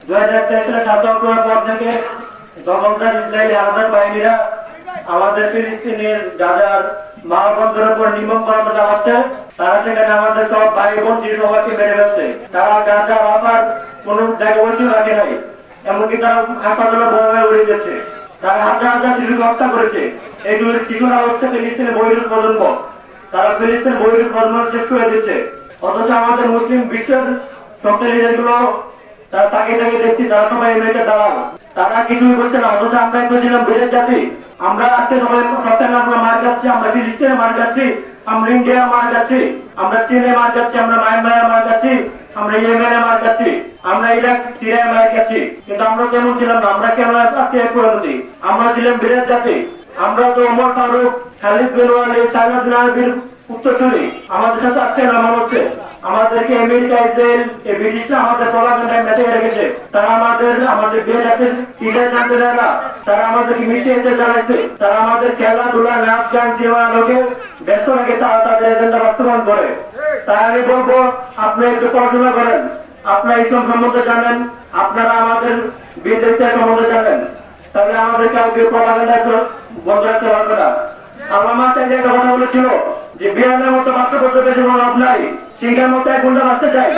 2023 সালের 7 অক্টোবর পর থেকে দখলদার ইসরায়েলি হানাদার বাহিনীরা আমাদের ফিলিস্তিনের গাজার মা বোনদের উপর নির্মম কর্ম চালাচ্ছে। তারা সেখানে আমাদের সব ভাই বোন সবাইকে মেরে ফেলছে। তারা গাজা রাফার কোনো জায়গা বসে রাখে নাই, এমনকি তারা হাসপাতালে বোমা উড়িয়ে দিচ্ছে। তারা হাজার হাজার শিশুকে হত্যা করেছে। এইগুলো শিশুরা হচ্ছে ফিলিস্তিনের বহির প্রজন্ম। তারা ফিলিস্তিনের বহির প্রজন্ম শেষ করে দিচ্ছে। অথচ আমাদের মুসলিম বিশ্বের শক্তিশালী দেশগুলো তারা তাকে তাকে দেখছি, তারা সবাই এমনিতে দাঁড়াল, তারা কিছুই করছে না। অথচ আমরা একটু ছিলাম বীরের জাতি। আমরা আজকে সবাই সপ্তাহে আমরা মার যাচ্ছি, আমরা ফিলিস্তিনে মার যাচ্ছি, আমরা ইন্ডিয়া মার যাচ্ছি, আমরা চীনে মার যাচ্ছি, আমরা মায়ানমারে মার যাচ্ছি, আমরা ইয়েমেনে মার যাচ্ছি, আমরা ইরাক সিরিয়ায় মার যাচ্ছি। কিন্তু আমরা কেমন ছিলাম না, আমরা কেন আজকে পরিণতি? আমরা ছিলাম বীরের জাতি। আমরা তো ওমর ফারুক, খালিদ বিন ওয়ালিদ, সাইদ বিন আবির উত্তরসূরি। আমাদের সাথে আজকে নামা হচ্ছে। আমাদেরকে আমেরিকা, ইসরায়েল, এই ব্রিটিশরা আমাদের প্রভাকাণ্ডায় মেতে রেখেছে। তারা আমাদের বিয়ে রাতের ঈদের জানতে দেয় না। তারা আমাদেরকে মিথ্যে এসে জানাইছে। তারা আমাদের খেলাধুলা, নাচ গান, সিনেমা লোকে ব্যস্ত রেখে তারা তাদের এজেন্ডা বাস্তবায়ন করে। তাই আমি বলবো, আপনি একটু পড়াশোনা করেন, আপনার ইসলাম সম্বন্ধে জানেন, আপনারা আমাদের বীরদের ইতিহাস সম্বন্ধে জানেন, তাহলে আমাদের কাউকে প্রভাকাণ্ডায় বন্ধ রাখতে পারবে না। আল্লামা সাইদ একটা কথা বলেছিল যে বিড়ালের মতো বাঁচতে বছর বেশি কোনো লাভ নাই, সিংহের মতো এক ঘন্টা বাঁচতে চাই।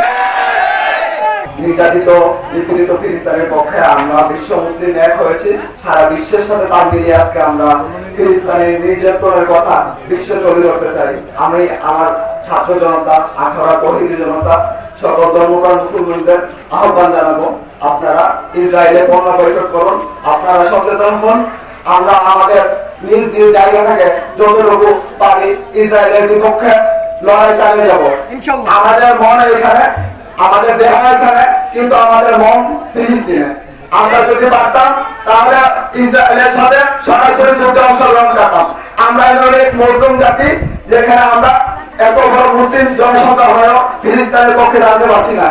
নির্যাতিত নিপীড়িত ফিলিস্তিনের পক্ষে আমরা বিশ্ব মুসলিম এক হয়েছি। সারা বিশ্বের সাথে তাল মিলিয়ে আজকে আমরা ফিলিস্তিনের নির্যাতনের কথা বিশ্ব তুলে ধরতে চাই। আমি আমার ছাত্র জনতা, আখাড়া তৌহিদি জনতা, সকল ধর্মপ্রাণ মুসলমানদের আহ্বান জানাবো, আপনারা ইসরায়েলে পণ্য বৈঠক করুন, আপনারা সচেতন হন। আমরা আমাদের নিজ নিজ জায়গা থেকে যতটুকু পারি ইসরায়েলের বিপক্ষে লড়াই চালিয়ে যাব। আমাদের মন এখানে, আমাদের দেহ এখানে, কিন্তু আমাদের মন ফিলিস্তিনে। আমরা যদি পারতাম তাহলে ইসরায়েলের সাথে সরাসরি যুদ্ধে অংশগ্রহণ করতাম। আমরা এক মজলুম জাতি, যেখানে আমরা এত বড় মুসলিম জনসংখ্যা হয়েও ফিলিস্তিনের পক্ষে দাঁড়াতে পারছি না।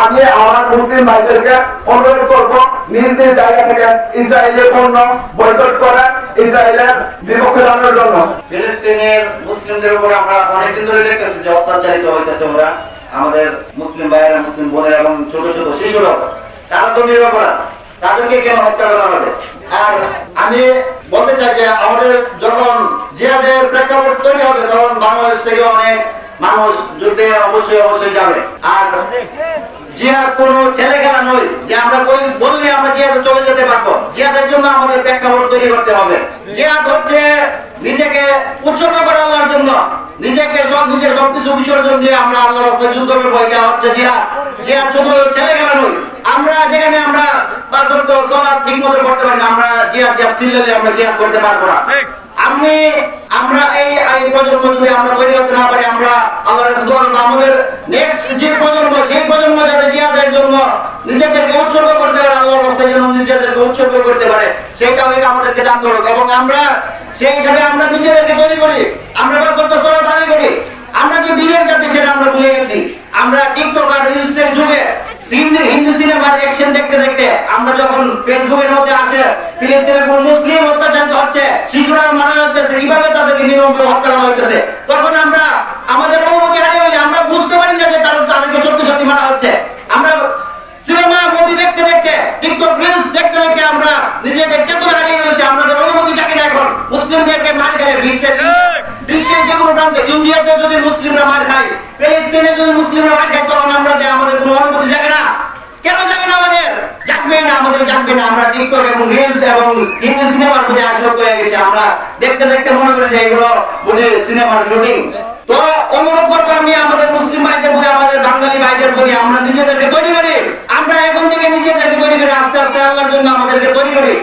আমি আমার মুসলিম ভাইদেরকে অনুরোধ করবো, নিজ নিজ জায়গা থেকে ইসরায়েলের পণ্য বয়কট করে ইসরায়েলের বিপক্ষে দাঁড়ানোর জন্য। ফিলিস্তিনের মুসলিমদের উপর আমরা অনেকদিন ধরে দেখতেছি যে অত্যাচারিত হইতেছে। ওরা আমাদের মুসলিম ভাইয়েরা, মুসলিম বোনেরা এবং ছোট ছোট শিশুরা, তারা তো নিরপরাধ, তাদেরকে কেন হত্যা করা হবে? আর আমি বলতে চাই যে আমাদের যখন জিহাদের প্রেক্ষাপট তৈরি হবে, তখন বাংলাদেশ থেকে অনেক মানুষ যুদ্ধে অবশ্যই যাবে। আর জিহাদ কোনো ছেলে খেলা নয় যে আমরা বললে আমরা জিহাদে চলে যেতে পারবো। জিহাদের জন্য আমাদের প্রেক্ষাপট তৈরি করতে হবে। জিহাদ হচ্ছে নিজেকে উৎসর্গ করা আল্লাহর জন্য, নিজের সবকিছু বিসর্জন দিয়ে আমরা আল্লাহর রাস্তায় যুদ্ধ করবো। এটা হচ্ছে জিহাদ। জিহাদ শুধু ছেলে খেলা নয়। আমরা যেখানে আমরা 5 ওয়াক্ত সালাত ঠিকমতো করতে পারি না, আমরা জিহাদ চিল্লালে আমরা জিহাদ করতে পারবো না। আমরা এই প্রজন্ম যদি আমরা তৈরি করতে না পারি, আমরা আল্লাহর কাছে দোয়া করব আমাদের নেক্সট যে প্রজন্ম, সেই প্রজন্ম যাতে জিহাদের জন্য নিজেদেরকে উৎসর্গ করতে পারে, আল্লাহর রাস্তায় যেন নিজেদেরকে উৎসর্গ করতে পারে, সেটাও আমাদেরকে জানতে হবে। এবং আমরা সেই হিসাবে আমরা নিজেদেরকে তৈরি করি, আমরা 5 ওয়াক্ত সালাত আদায় করি। আমরা যে বীরের জাতি সেটা আমরা ভুলে গেছি। আমরা টিকটক আর রিলসের যুগে হিন্দি সিনেমার অ্যাকশন দেখতে দেখতে আমরা যখন ফেসবুকের মধ্যে আসে ফিলিস্তিনের কোন মুসলিম অত্যাচারিত হচ্ছে, শিশুরা মারা যাচ্ছে, এইভাবে তাদেরকে নির্মমভাবে হত্যা করা হইতেছে, তখন আমরা আমাদের অনুমতি হারিয়ে হইলে আমরা বুঝতে পারি না যে তাদেরকে সত্যি মারা হচ্ছে। আমরা সিনেমা মুভি দেখতে দেখতে, টিকটক রিলস দেখতে দেখতে আমরা নিজেদের চেতনা হারিয়ে ফেলেছি। আমাদের অনুমতি থাকে না এখন মুসলিমদেরকে মার খেলে বিশ্বের যে কোনো প্রান্তে। ইন্ডিয়াতে যদি মুসলিমরা মার খায়, ফিলিস্তিনে যদি মুসলিমরা মার খায়, তখন আমাদের কোনো অনুমতি জাগে না। কেন জাগে না? আমাদের জাগবে না। আমরা টিকটক এবং রিলস এবং হিন্দি সিনেমার প্রতি আসক্ত হয়ে গেছি। আমরা দেখতে দেখতে মনে করি যে এগুলো বুঝে সিনেমার শুটিং। তো অনুরোধ করবো আমি আমাদের মুসলিম ভাইদের প্রতি, আমাদের বাঙালি ভাইদের প্রতি, আমরা নিজেদেরকে তৈরি করি। আমরা এখন থেকে নিজেদেরকে তৈরি করি, আস্তে আস্তে আল্লাহর জন্য আমাদেরকে তৈরি করি।